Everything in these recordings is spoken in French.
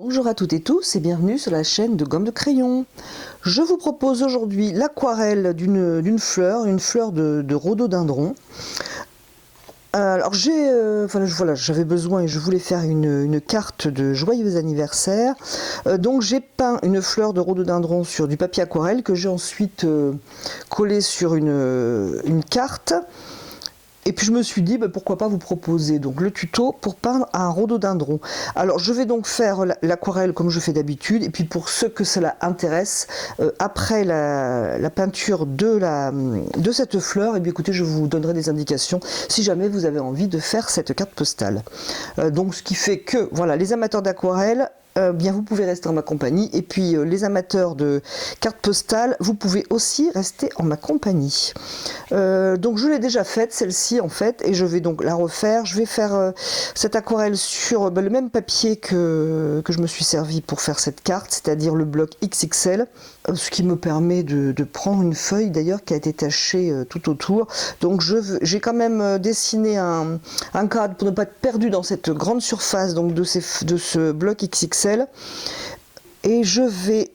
Bonjour à toutes et tous et bienvenue sur la chaîne de Gomme de Crayon. Je vous propose aujourd'hui l'aquarelle d'une fleur, une fleur de rhododendron. Alors j'avais besoin et je voulais faire une carte de joyeux anniversaire. Donc j'ai peint une fleur de rhododendron sur du papier aquarelle que j'ai ensuite collé sur une carte. Et puis je me suis dit, pourquoi pas vous proposer donc le tuto pour peindre un rhododendron. Alors je vais donc faire l'aquarelle comme je fais d'habitude, et puis pour ceux que cela intéresse, après la peinture de cette fleur, et bien écoutez, je vous donnerai des indications si jamais vous avez envie de faire cette carte postale. Donc ce qui fait que, voilà, les amateurs d'aquarelle, bien vous pouvez rester en ma compagnie, et puis les amateurs de cartes postales, vous pouvez aussi rester en ma compagnie. Donc je l'ai déjà faite celle-ci en fait, et je vais donc la refaire. Je vais faire cette aquarelle sur le même papier que je me suis servi pour faire cette carte, c'est-à-dire le bloc XXL, ce qui me permet de prendre une feuille d'ailleurs qui a été tachée tout autour. Donc j'ai quand même dessiné un cadre pour ne pas être perdu dans cette grande surface donc de ce bloc XXL, et je vais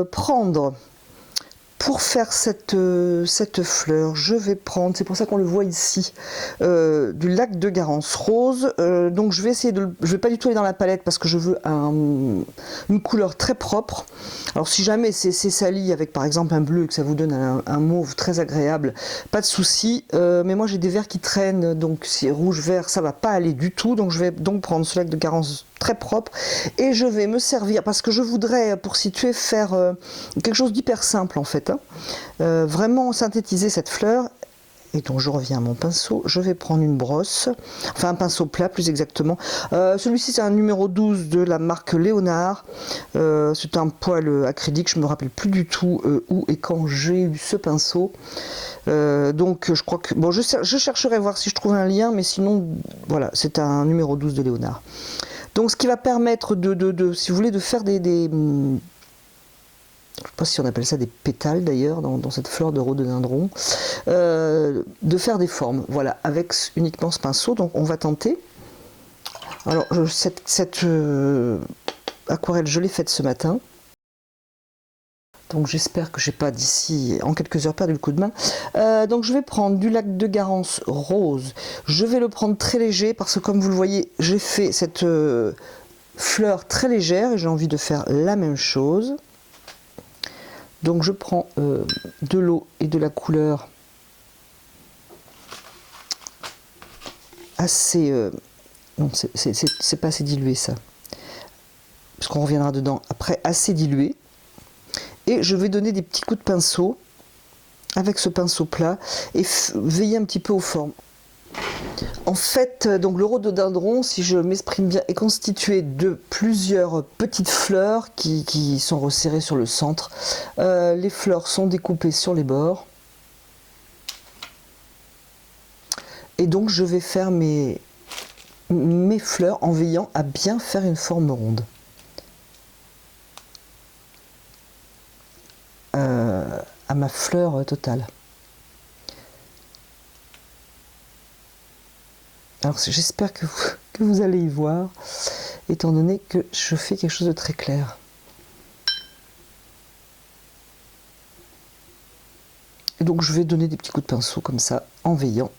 prendre, pour faire cette fleur, je vais prendre, c'est pour ça qu'on le voit ici, du lac de Garance rose. Donc je vais essayer je vais pas du tout aller dans la palette parce que je veux une couleur très propre. Alors si jamais c'est sali avec par exemple un bleu et que ça vous donne un mauve très agréable, pas de souci. Mais moi j'ai des verts qui traînent, donc si rouge vert ça va pas aller du tout. Donc je vais donc prendre ce lac de Garance très propre, et je vais me servir, parce que je voudrais, pour situer, faire quelque chose d'hyper simple en fait, hein. Vraiment synthétiser cette fleur. Et donc je reviens à mon pinceau, je vais prendre une brosse, enfin un pinceau plat plus exactement. Celui-ci c'est un numéro 12 de la marque Léonard. C'est un poil acrylique, je me rappelle plus du tout où et quand j'ai eu ce pinceau. Donc je crois que, bon, je chercherai voir si je trouve un lien, mais sinon voilà, c'est un numéro 12 de Léonard. Donc ce qui va permettre si vous voulez, de faire je ne sais pas si on appelle ça des pétales d'ailleurs, dans cette fleur de rhododendron, de faire des formes, voilà, avec uniquement ce pinceau. Donc on va tenter. Alors cette aquarelle, je l'ai faite ce matin. Donc j'espère que j'ai pas d'ici en quelques heures perdu le coup de main. Donc je vais prendre du lac de Garance rose. Je vais le prendre très léger parce que comme vous le voyez, j'ai fait cette fleur très légère et j'ai envie de faire la même chose. Donc je prends de l'eau et de la couleur assez... non, c'est pas assez dilué ça, parce qu'on reviendra dedans après, assez dilué. Et je vais donner des petits coups de pinceau avec ce pinceau plat et veiller un petit peu aux formes. En fait, donc le rhododendron, si je m'exprime bien, est constitué de plusieurs petites fleurs qui sont resserrées sur le centre. Les fleurs sont découpées sur les bords. Et donc je vais faire mes fleurs en veillant à bien faire une forme ronde. À ma fleur totale. Alors j'espère que vous allez y voir, étant donné que je fais quelque chose de très clair. Et donc je vais donner des petits coups de pinceau comme ça, en veillant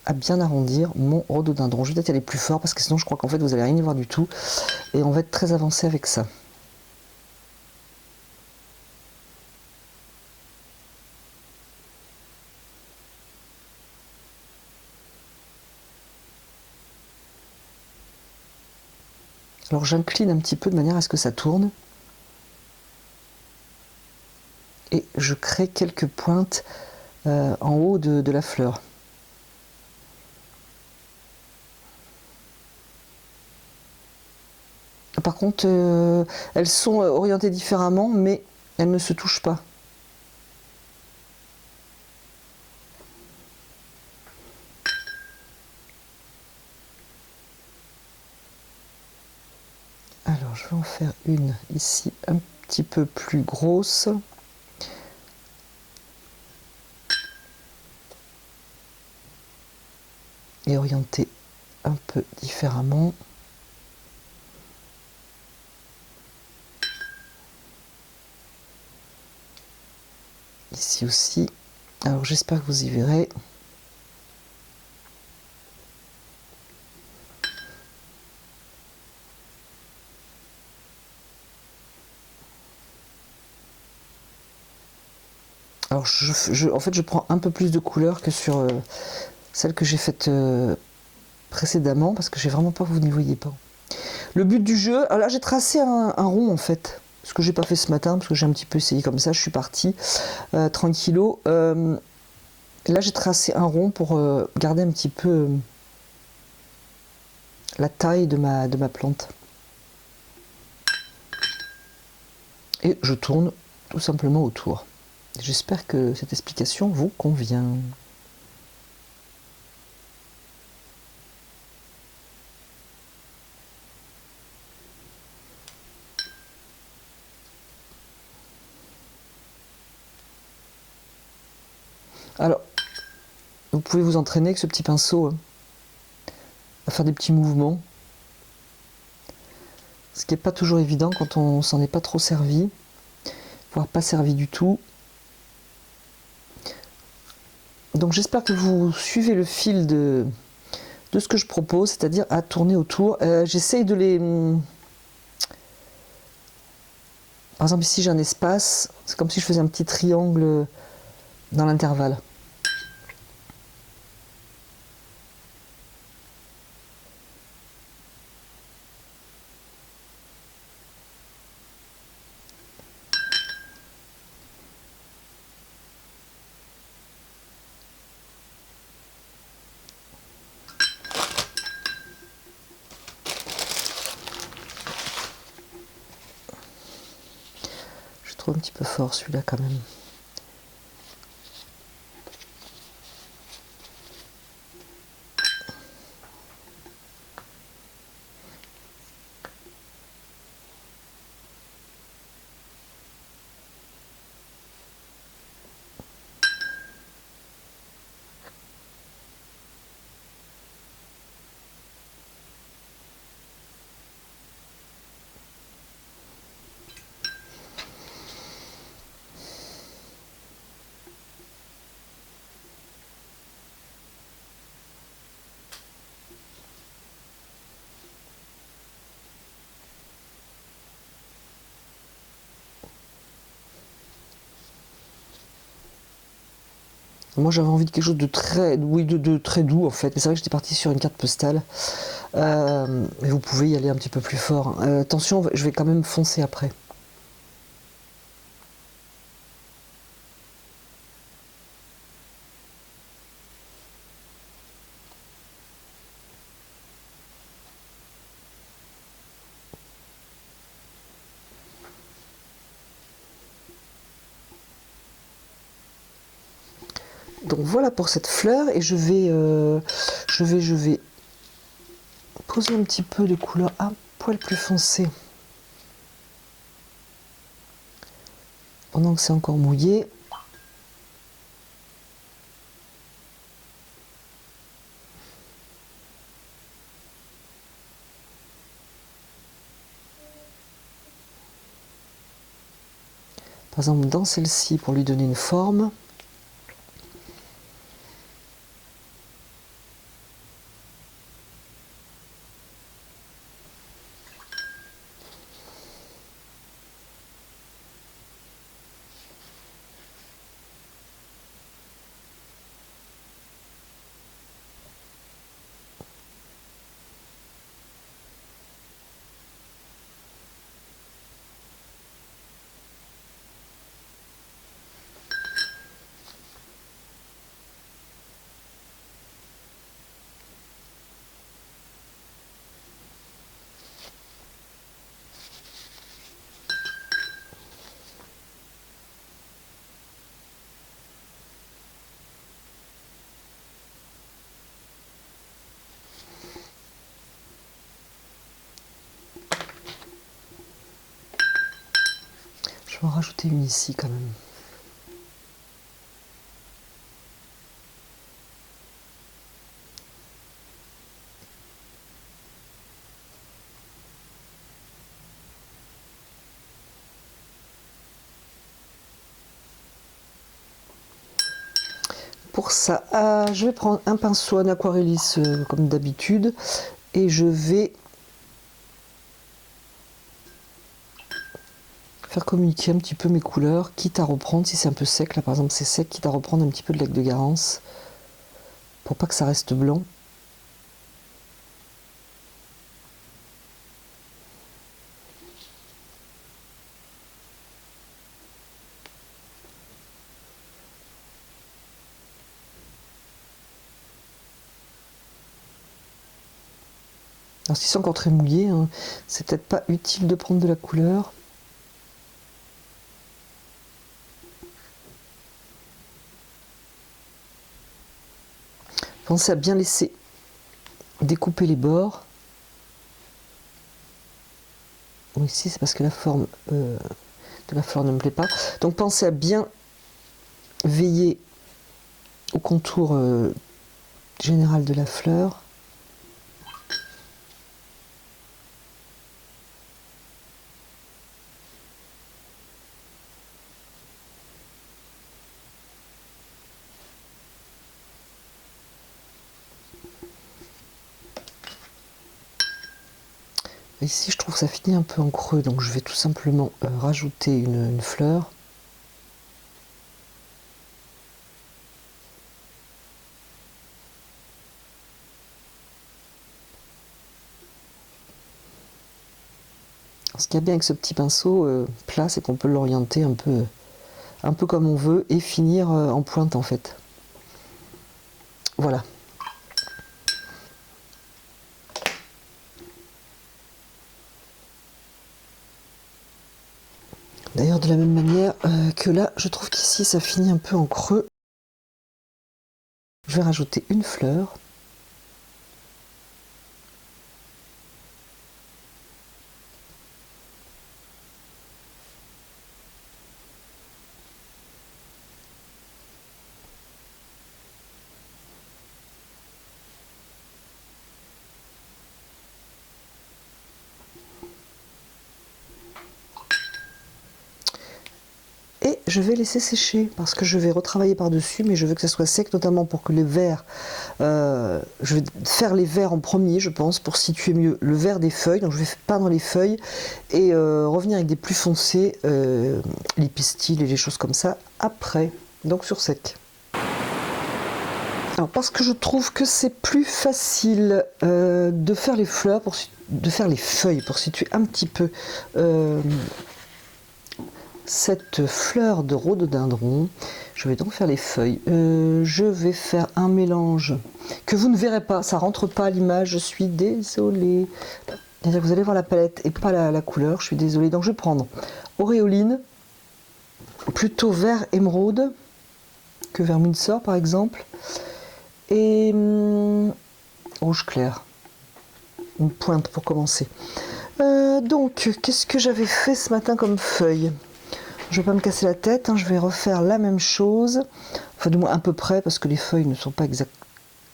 à bien arrondir mon rhododendron. Je vais peut-être y aller plus fort parce que sinon je crois qu'en fait vous n'allez rien y voir du tout. Et on va être très avancé avec ça. Alors j'incline un petit peu de manière à ce que ça tourne. Et je crée quelques pointes en haut de la fleur. Par contre, elles sont orientées différemment, mais elles ne se touchent pas. Alors, je vais en faire une ici un petit peu plus grosse. Et orientée un peu différemment. Ici aussi. Alors j'espère que vous y verrez. Alors en fait je prends un peu plus de couleur que sur celle que j'ai faite précédemment parce que j'ai vraiment peur que vous n'y voyez pas. Le but du jeu, alors là j'ai tracé un rond en fait, ce que j'ai pas fait ce matin parce que j'ai un petit peu essayé comme ça, je suis partie tranquillo. Là j'ai tracé un rond pour garder un petit peu la taille de ma plante. Et je tourne tout simplement autour. J'espère que cette explication vous convient. Alors, vous pouvez vous entraîner avec ce petit pinceau à faire des petits mouvements. Ce qui n'est pas toujours évident quand on s'en est pas trop servi, voire pas servi du tout. Donc j'espère que vous suivez le fil de ce que je propose, c'est-à-dire à tourner autour. J'essaye de les... Par exemple ici j'ai un espace, c'est comme si je faisais un petit triangle dans l'intervalle. Je trouve un petit peu fort celui-là quand même. Moi j'avais envie de quelque chose de très, oui, de très doux en fait. Mais c'est vrai que j'étais partie sur une carte postale. Mais vous pouvez y aller un petit peu plus fort. Attention, je vais quand même foncer après. Donc voilà pour cette fleur et je vais poser un petit peu de couleur un poil plus foncé pendant que c'est encore mouillé. Par exemple dans celle-ci pour lui donner une forme. Je vais en rajouter une ici quand même. Pour ça, je vais prendre un pinceau en aquarellis comme d'habitude et je vais faire communiquer un petit peu mes couleurs, quitte à reprendre, si c'est un peu sec, là par exemple c'est sec, quitte à reprendre un petit peu de lac de Garance pour pas que ça reste blanc. Alors si c'est encore très mouillé, hein, c'est peut-être pas utile de prendre de la couleur. Pensez à bien laisser découper les bords. Bon, ici c'est parce que la forme de la fleur ne me plaît pas. Donc pensez à bien veiller au contour général de la fleur. Ici, je trouve que ça finit un peu en creux, donc je vais tout simplement rajouter une fleur. Alors, ce qu'il y a bien avec ce petit pinceau plat, c'est qu'on peut l'orienter un peu comme on veut et finir en pointe en fait. Voilà. D'ailleurs, de la même manière que là, je trouve qu'ici, ça finit un peu en creux. Je vais rajouter une fleur. Et je vais laisser sécher parce que je vais retravailler par-dessus, mais je veux que ça soit sec, notamment pour que les verts, je vais faire les verts en premier, je pense, pour situer mieux le vert des feuilles. Donc je vais peindre les feuilles et revenir avec des plus foncés, les pistils et les choses comme ça, après, donc sur sec. Alors parce que je trouve que c'est plus facile de faire les fleurs, de faire les feuilles, pour situer un petit peu cette fleur de rhododendron. Je vais donc faire les feuilles. Je vais faire un mélange que vous ne verrez pas, ça rentre pas à l'image, je suis désolée. C'est-à-dire que vous allez voir la palette et pas la couleur, je suis désolée. Donc je vais prendre auréoline, plutôt vert émeraude que vert Windsor par exemple, et rouge clair, une pointe pour commencer. Donc, qu'est-ce que j'avais fait ce matin comme feuille? Je ne vais pas me casser la tête, hein, je vais refaire la même chose, enfin du moins à peu près, parce que les feuilles ne sont pas exactes,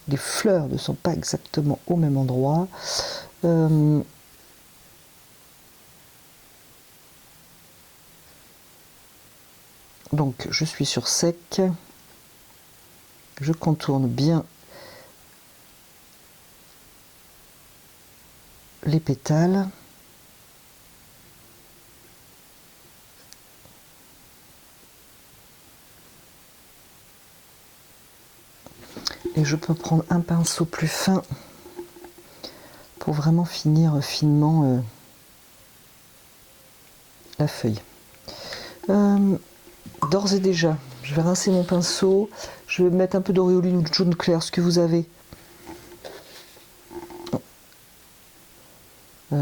les fleurs ne sont pas exactement au même endroit. Donc je suis sur sec, je contourne bien les pétales. Et je peux prendre un pinceau plus fin pour vraiment finir finement la feuille. D'ores et déjà, je vais rincer mon pinceau, je vais mettre un peu d'auréoline ou de jaune clair, ce que vous avez.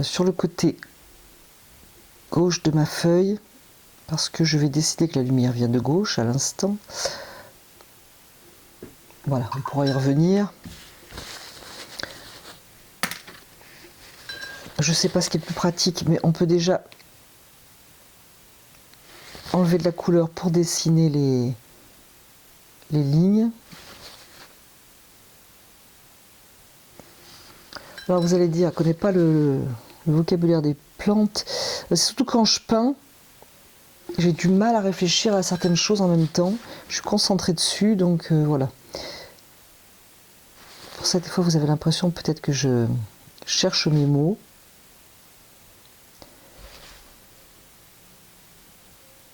Sur le côté gauche de ma feuille, parce que je vais décider que la lumière vient de gauche à l'instant. Voilà, on pourra y revenir. Je ne sais pas ce qui est le plus pratique, mais on peut déjà enlever de la couleur pour dessiner les lignes. Alors vous allez dire, je ne connais pas le vocabulaire des plantes. C'est surtout quand je peins, J'ai du mal à réfléchir à certaines choses en même temps. Je suis concentrée dessus, donc voilà. Pour ça, des fois, vous avez l'impression peut-être que je cherche mes mots.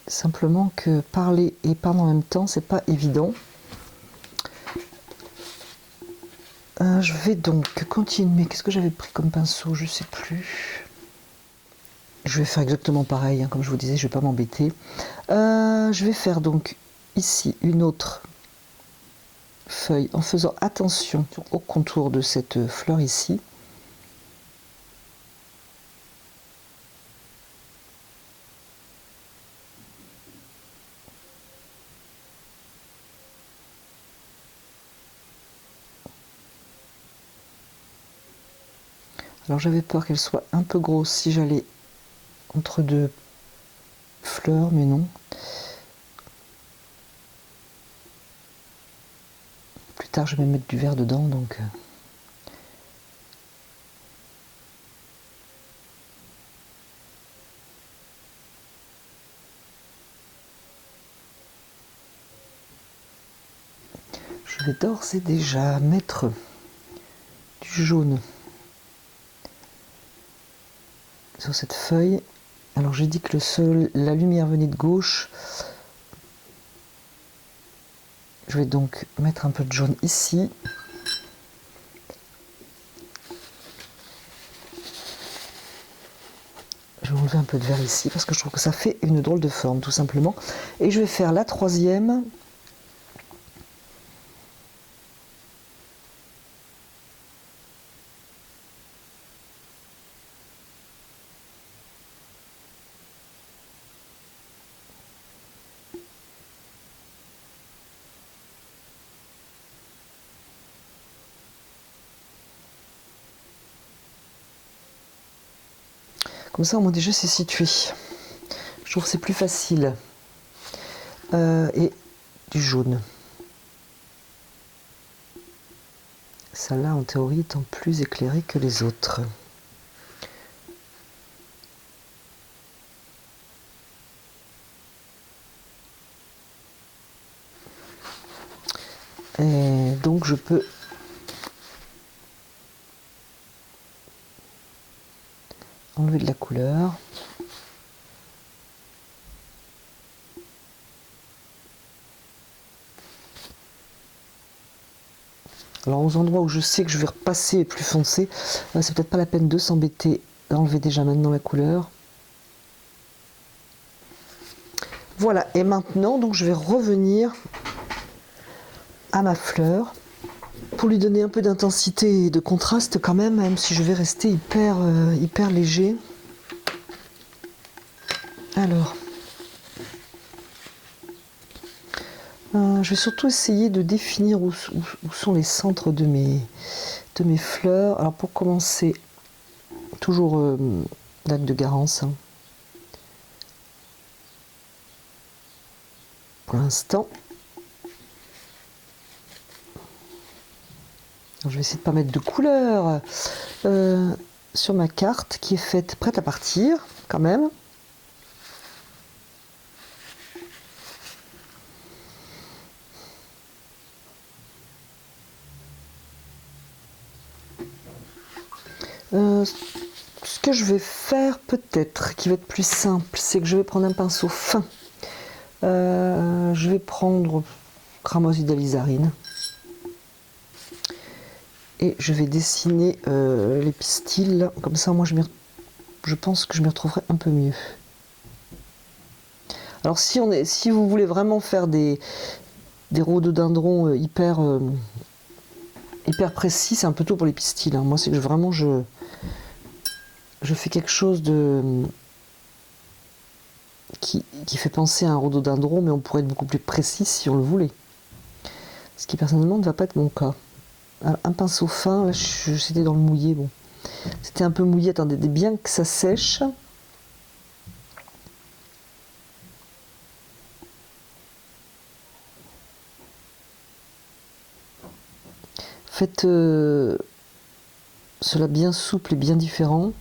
Simplement que parler et peindre en même temps, c'est pas évident. Je vais donc continuer. Qu'est-ce que j'avais pris comme pinceau? Je sais plus. Je vais faire exactement pareil, hein, comme je vous disais, je vais pas m'embêter. Je vais faire donc ici une autre feuille en faisant attention au contour de cette fleur ici. Alors j'avais peur qu'elle soit un peu grosse si j'allais entre deux fleurs, mais non. Plus tard je vais mettre du vert dedans, donc... Je vais d'ores et déjà mettre du jaune sur cette feuille. Alors j'ai dit que la lumière venait de gauche. Je vais donc mettre un peu de jaune ici. Je vais enlever un peu de vert ici parce que je trouve que ça fait une drôle de forme tout simplement. Et je vais faire la troisième. Comme ça, au moins déjà, c'est situé. Je trouve que c'est plus facile. Et du jaune. Celle-là, en théorie, étant plus éclairée que les autres. Et donc, je peux enlever de la couleur. Alors aux endroits où je sais que je vais repasser plus foncé, c'est peut-être pas la peine de s'embêter d'enlever déjà maintenant la couleur. Voilà, et maintenant donc je vais revenir à ma fleur pour lui donner un peu d'intensité et de contraste quand même si je vais rester hyper léger. Alors, je vais surtout essayer de définir où sont les centres de mes fleurs. Alors pour commencer, toujours date de Garance. Hein. Pour l'instant. Je vais essayer de ne pas mettre de couleur sur ma carte qui est faite, prête à partir quand même. Ce que je vais faire peut-être, qui va être plus simple, c'est que je vais prendre un pinceau fin. Je vais prendre cramoisi d'alizarine. Et je vais dessiner les pistils. Comme ça, moi, je pense que je m'y retrouverai un peu mieux. Alors, si vous voulez vraiment faire des rhododendrons hyper précis, c'est un peu tôt pour les pistils. Hein. Moi, c'est que vraiment, je fais quelque chose qui fait penser à un rhododendron, mais on pourrait être beaucoup plus précis si on le voulait. Ce qui, personnellement, ne va pas être mon cas. Alors, un pinceau fin, là, c'était dans le mouillé, bon. C'était un peu mouillé, attendez bien que ça sèche. Faites cela bien souple et bien différent.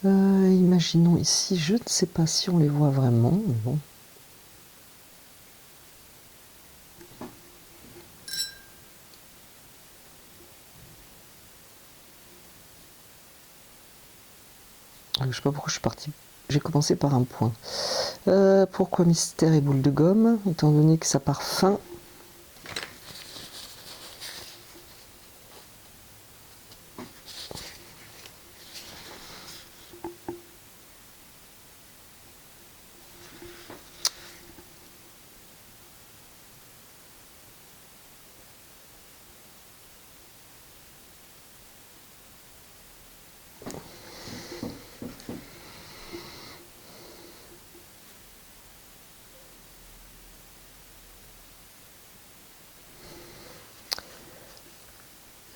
Imaginons ici, je ne sais pas si on les voit vraiment, mais bon. Je sais pas pourquoi je suis partie. J'ai commencé par un point. Pourquoi mystère et boule de gomme? Étant donné que ça part fin.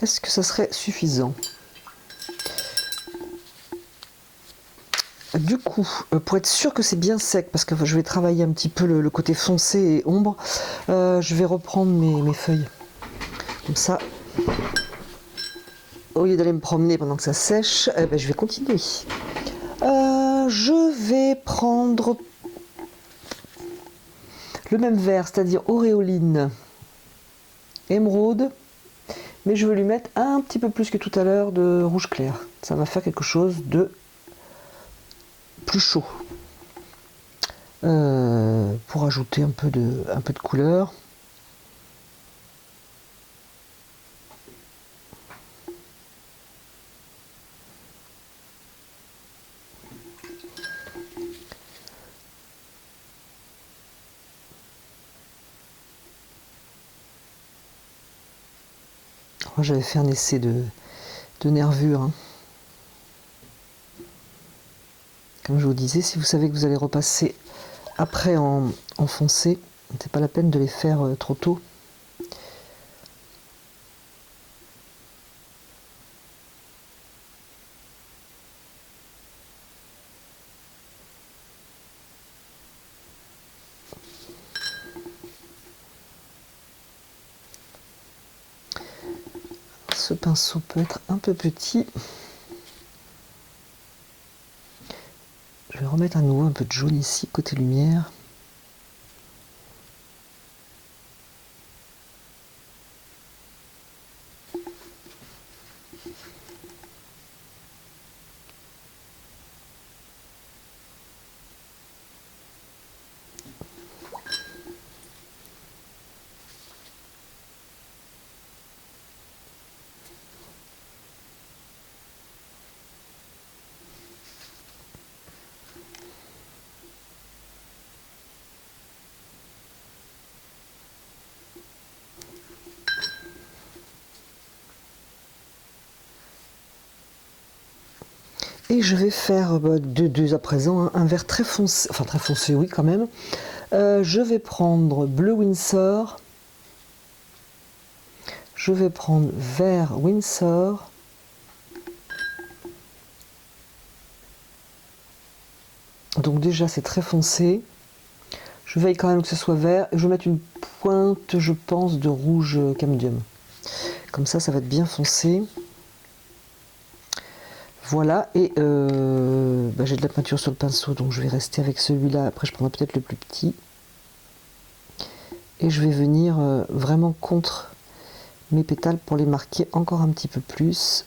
Est-ce que ça serait suffisant? Du coup, pour être sûr que c'est bien sec, parce que je vais travailler un petit peu le côté foncé et ombre, je vais reprendre mes feuilles. Comme ça, au lieu d'aller me promener pendant que ça sèche, je vais continuer. Je vais prendre le même vert, c'est-à-dire auréoline, émeraude, mais je vais lui mettre un petit peu plus que tout à l'heure de rouge clair. Ça va faire quelque chose de plus chaud. Pour ajouter un peu de couleur. Moi j'avais fait un essai de nervure. Hein. Comme je vous disais, si vous savez que vous allez repasser après en foncé, c'est pas la peine de les faire trop tôt. Ce pinceau peut être un peu petit. Je vais remettre à nouveau un peu de jaune ici, côté lumière. Et je vais faire à présent un vert très foncé, enfin très foncé oui quand même. Je vais prendre bleu Winsor. Je vais prendre vert Winsor. Donc déjà c'est très foncé. Je veille quand même que ce soit vert. Et je vais mettre une pointe, je pense, de rouge camdium. Comme ça va être bien foncé. Voilà, et j'ai de la peinture sur le pinceau, donc je vais rester avec celui-là. Après, je prendrai peut-être le plus petit. Et je vais venir vraiment contre mes pétales pour les marquer encore un petit peu plus.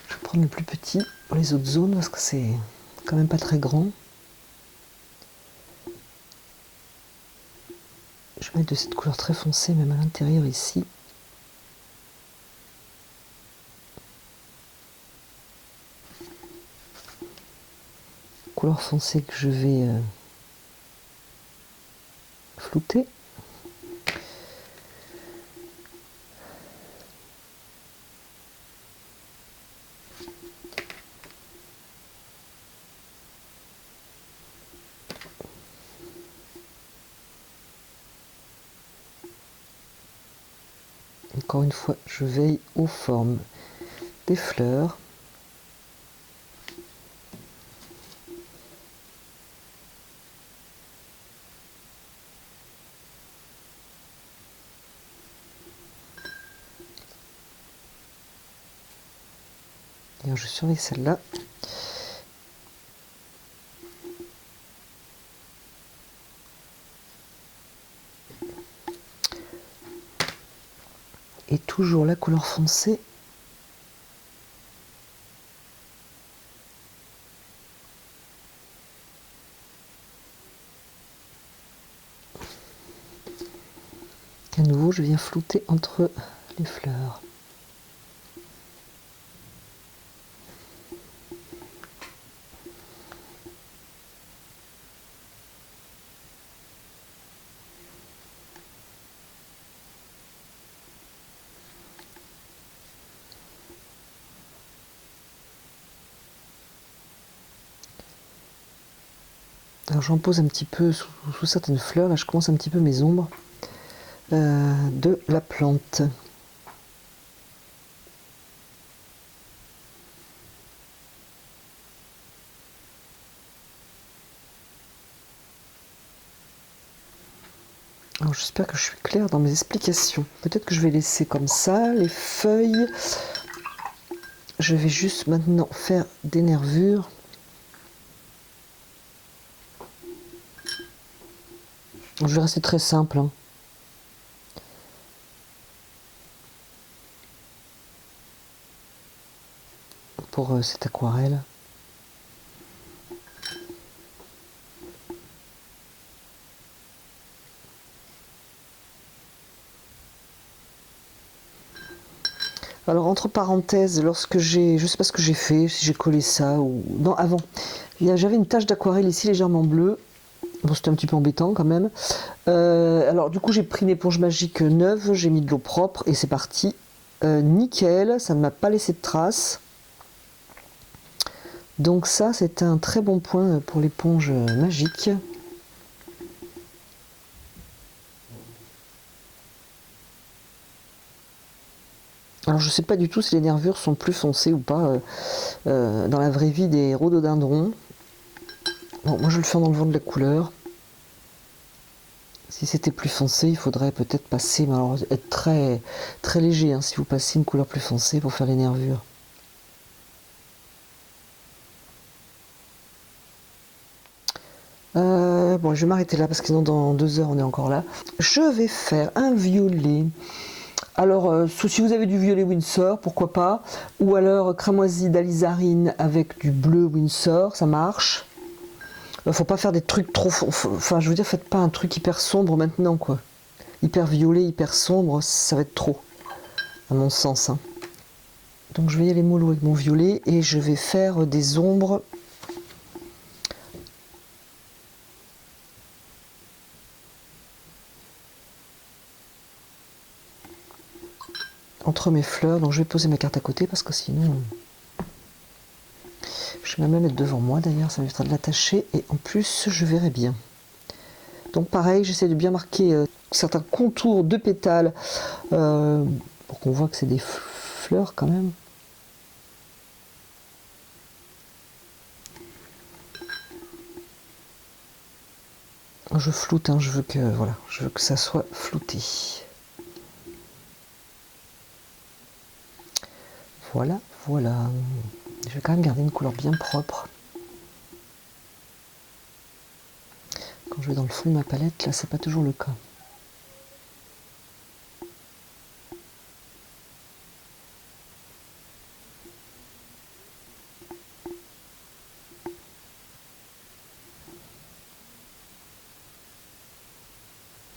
Je vais prendre le plus petit pour les autres zones parce que c'est quand même pas très grand. Je vais mettre de cette couleur très foncée même à l'intérieur ici. Couleur foncée que je vais flouter. Encore une fois, je veille aux formes des fleurs. Et je surveille celle-là. Et toujours la couleur foncée. À nouveau, je viens flouter entre les fleurs. Alors j'en pose un petit peu sous certaines fleurs. Là, je commence un petit peu mes ombres de la plante. Alors j'espère que je suis claire dans mes explications. Peut-être que je vais laisser comme ça les feuilles. Je vais juste maintenant faire des nervures. Je vais rester très simple. Hein. Pour cette aquarelle. Alors entre parenthèses, lorsque j'ai, je sais pas ce que j'ai fait, si j'ai collé ça ou non avant, j'avais une tache d'aquarelle ici légèrement bleue. Bon, c'était un petit peu embêtant quand même. Alors du coup j'ai pris une éponge magique neuve, j'ai mis de l'eau propre et c'est parti. Nickel, ça ne m'a pas laissé de traces. Donc ça c'est un très bon point pour l'éponge magique. Alors je sais pas du tout si les nervures sont plus foncées ou pas dans la vraie vie des rhododendrons. Bon, moi je le fais en enlevant de la couleur. Si c'était plus foncé, il faudrait peut-être passer, mais alors être très, très léger hein, si vous passez une couleur plus foncée pour faire les nervures. Bon, je vais m'arrêter là parce que sinon dans 2 heures on est encore là. Je vais faire un violet. Alors, si vous avez du violet Winsor, pourquoi pas. Ou alors cramoisi d'alizarine avec du bleu Winsor, ça marche. Faut pas faire des trucs trop... Enfin, je veux dire, faites pas un truc hyper sombre maintenant, quoi. Hyper violet, hyper sombre, ça va être trop. À mon sens. Hein. Donc je vais y aller mollo avec mon violet et je vais faire des ombres. Entre mes fleurs, donc je vais poser ma carte à côté parce que sinon je vais même la mettre devant moi d'ailleurs, ça m'évitera de l'attacher et en plus je verrai bien. Donc pareil, j'essaie de bien marquer certains contours de pétales pour qu'on voit que c'est des fleurs quand même. Je floute, hein, je veux que ça soit flouté. Voilà, voilà. Je vais quand même garder une couleur bien propre. Quand je vais dans le fond de ma palette, là, c'est pas toujours le cas.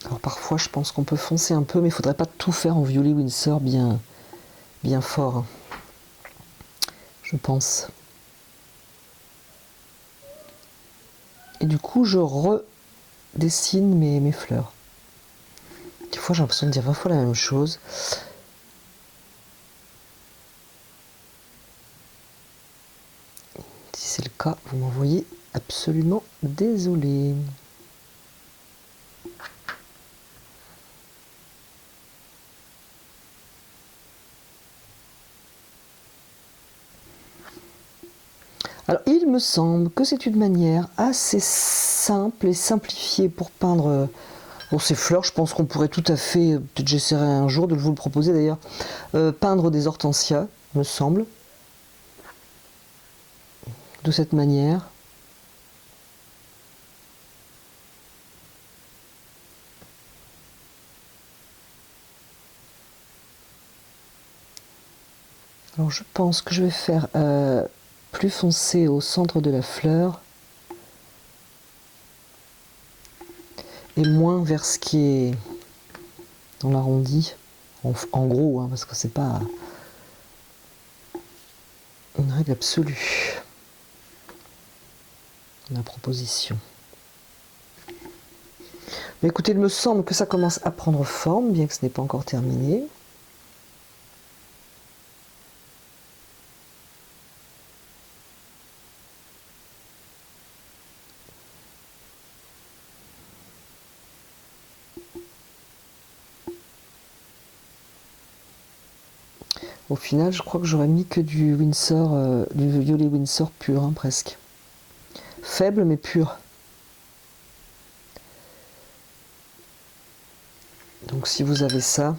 Alors parfois, je pense qu'on peut foncer un peu, mais il faudrait pas tout faire en violet Winsor bien fort. Hein. Je pense. Et du coup, je redessine mes fleurs. Des fois, j'ai l'impression de dire 20 fois la même chose. Si c'est le cas, vous m'envoyez absolument désolé. me semble que c'est une manière assez simple et simplifiée pour peindre ces fleurs. Je pense qu'on pourrait tout à fait, peut-être j'essaierai un jour de vous le proposer d'ailleurs, peindre des hortensias, me semble, de cette manière. Alors je pense que je vais faire plus foncé au centre de la fleur et moins vers ce qui est dans l'arrondi, en gros, hein, parce que c'est pas une règle absolue, la proposition. Mais écoutez, il me semble que ça commence à prendre forme, bien que ce n'est pas encore terminé. Au final, je crois que j'aurais mis que du Winsor, du violet Winsor pur, hein, presque. Faible mais pur. Donc si vous avez ça,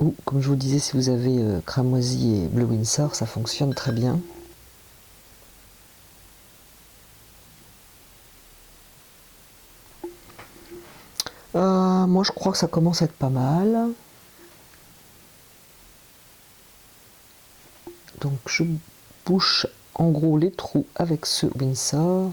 ou comme je vous disais, si vous avez cramoisi et bleu Winsor, ça fonctionne très bien. Moi je crois que ça commence à être pas mal. Donc je bouche en gros les trous avec ce Winsor.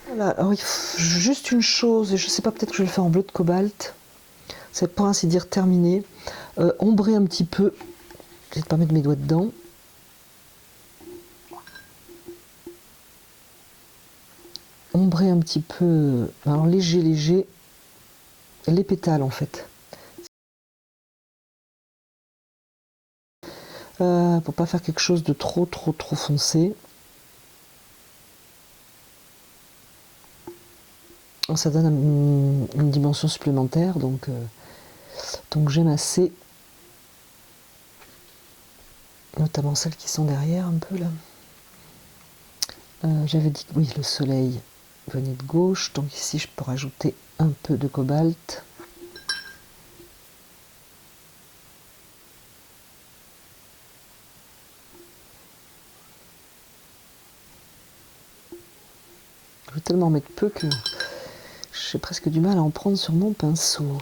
Voilà, alors il faut juste une chose, et je sais pas, peut-être que je vais le faire en bleu de cobalt. C'est pour ainsi dire terminé. Ombrer un petit peu. Je vais pas mettre mes doigts dedans. Ombrer un petit peu, alors léger, les pétales en fait. Pour pas faire quelque chose de trop foncé. Ça donne une dimension supplémentaire, donc j'aime assez, notamment celles qui sont derrière un peu là. J'avais dit que oui, le soleil venait de gauche, donc ici je peux rajouter un peu de cobalt. Je vais tellement mettre peu que j'ai presque du mal à en prendre sur mon pinceau.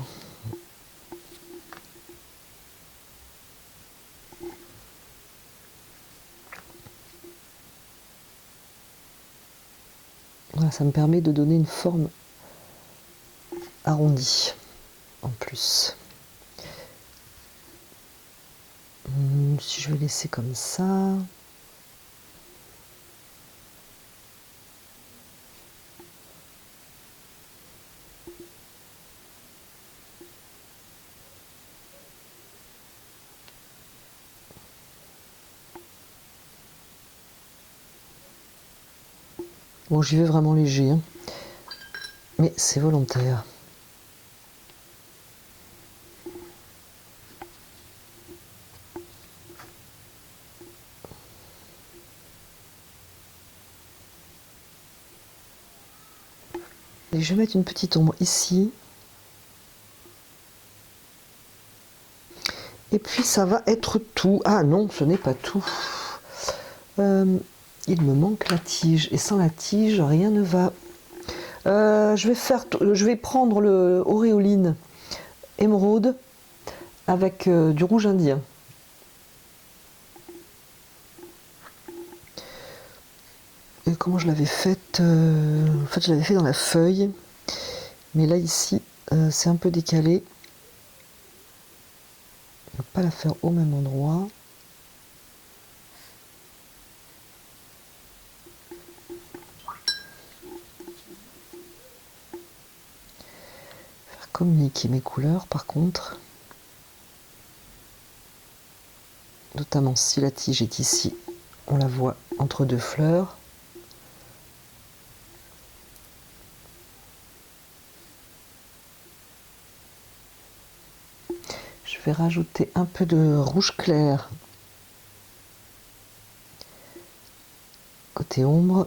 Voilà, ça me permet de donner une forme arrondie en plus. Si je vais laisser comme ça. Bon, j'y vais vraiment léger, hein, mais c'est volontaire. Et je vais mettre une petite ombre ici. Et puis ça va être tout. Ah non, ce n'est pas tout. Il me manque la tige. Et sans la tige, rien ne va. Je vais prendre le auréoline émeraude avec du rouge indien. Et comment je l'avais faite en fait, je l'avais fait dans la feuille. Mais là, ici, c'est un peu décalé. Je ne vais pas la faire au même endroit. Faire communiquer mes couleurs, par contre. Notamment si la tige est ici, on la voit entre deux fleurs. Je vais rajouter un peu de rouge clair côté ombre.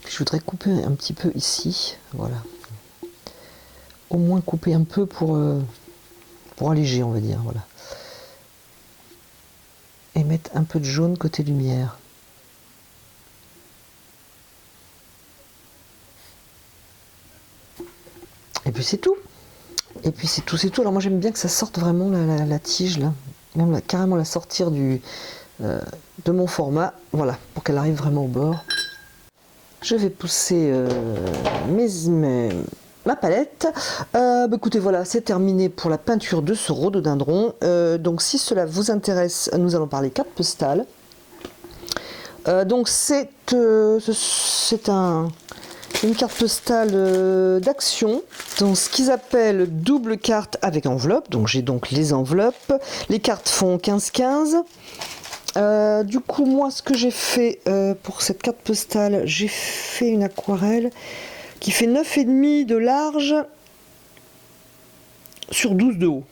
Je voudrais couper un petit peu ici, voilà. Au moins couper un peu pour alléger, on va dire, voilà. Et mettre un peu de jaune côté lumière. Et puis c'est tout. Et puis c'est tout, c'est tout. Alors moi j'aime bien que ça sorte vraiment la tige là. Même carrément la sortir de mon format. Voilà, pour qu'elle arrive vraiment au bord. Je vais pousser ma palette. Écoutez, voilà, c'est terminé pour la peinture de ce rhododendron. Donc si cela vous intéresse, nous allons parler carte postale. Donc c'est une carte postale d'action, dans ce qu'ils appellent double carte avec enveloppe. Donc j'ai donc les enveloppes. Les cartes font 15-15. Du coup, moi, ce que j'ai fait pour cette carte postale, j'ai fait une aquarelle qui fait 9,5 de large sur 12 de haut.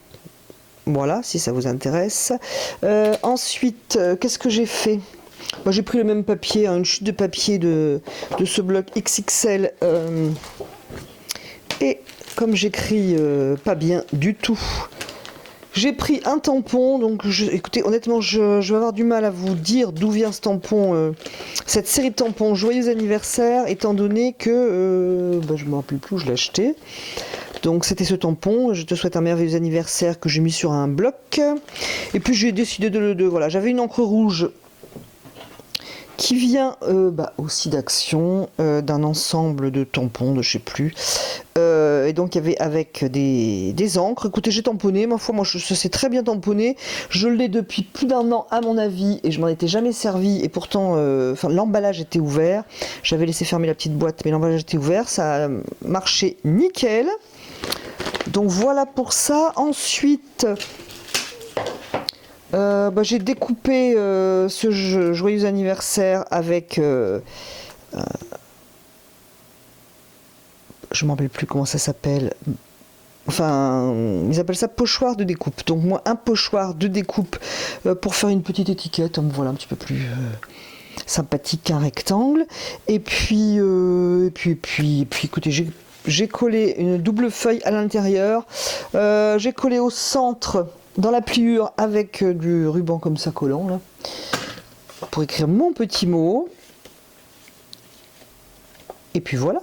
Voilà, si ça vous intéresse. Ensuite, qu'est-ce que j'ai fait? Moi, j'ai pris le même papier, une chute de papier de ce bloc XXL. Et comme j'écris pas bien du tout, j'ai pris un tampon. Donc, écoutez, honnêtement, je vais avoir du mal à vous dire d'où vient ce tampon, cette série de tampons Joyeux anniversaire, étant donné que je ne me rappelle plus où je l'ai acheté. Donc c'était ce tampon, je te souhaite un merveilleux anniversaire, que j'ai mis sur un bloc. Et puis j'ai décidé voilà, j'avais une encre rouge qui vient aussi d'Action, d'un ensemble de tampons, je sais plus. Et donc il y avait avec des encres. Écoutez, j'ai tamponné, ma foi, moi je sais très bien tamponner. Je l'ai depuis plus d'1 an à mon avis et je m'en étais jamais servi. Et pourtant, l'emballage était ouvert. J'avais laissé fermer la petite boîte, mais l'emballage était ouvert. Ça a marché nickel. Donc voilà pour ça. Ensuite, j'ai découpé ce joyeux anniversaire avec je ne me rappelle plus comment ça s'appelle, enfin ils appellent ça pochoir de découpe. Donc moi un pochoir de découpe pour faire une petite étiquette, voilà, un petit peu plus sympathique qu'un rectangle. Et puis écoutez, j'ai collé une double feuille à l'intérieur, j'ai collé au centre dans la pliure avec du ruban comme ça collant là, pour écrire mon petit mot. Et puis voilà,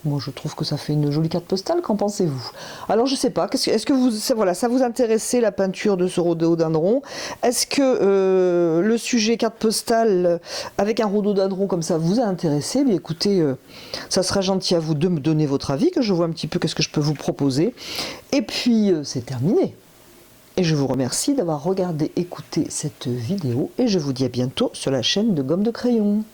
moi je trouve que ça fait une jolie carte postale. Qu'en pensez-vous? Alors je sais pas, est-ce que ça vous intéressait la peinture de ce rhododendron? Est-ce que le sujet carte postale avec un rhododendron comme ça vous a intéressé? Mais écoutez, ça serait gentil à vous de me donner votre avis, que je vois un petit peu qu'est-ce que je peux vous proposer. Et puis c'est terminé. Et je vous remercie d'avoir regardé, écouté cette vidéo, et je vous dis à bientôt sur la chaîne de Gomme de Crayon.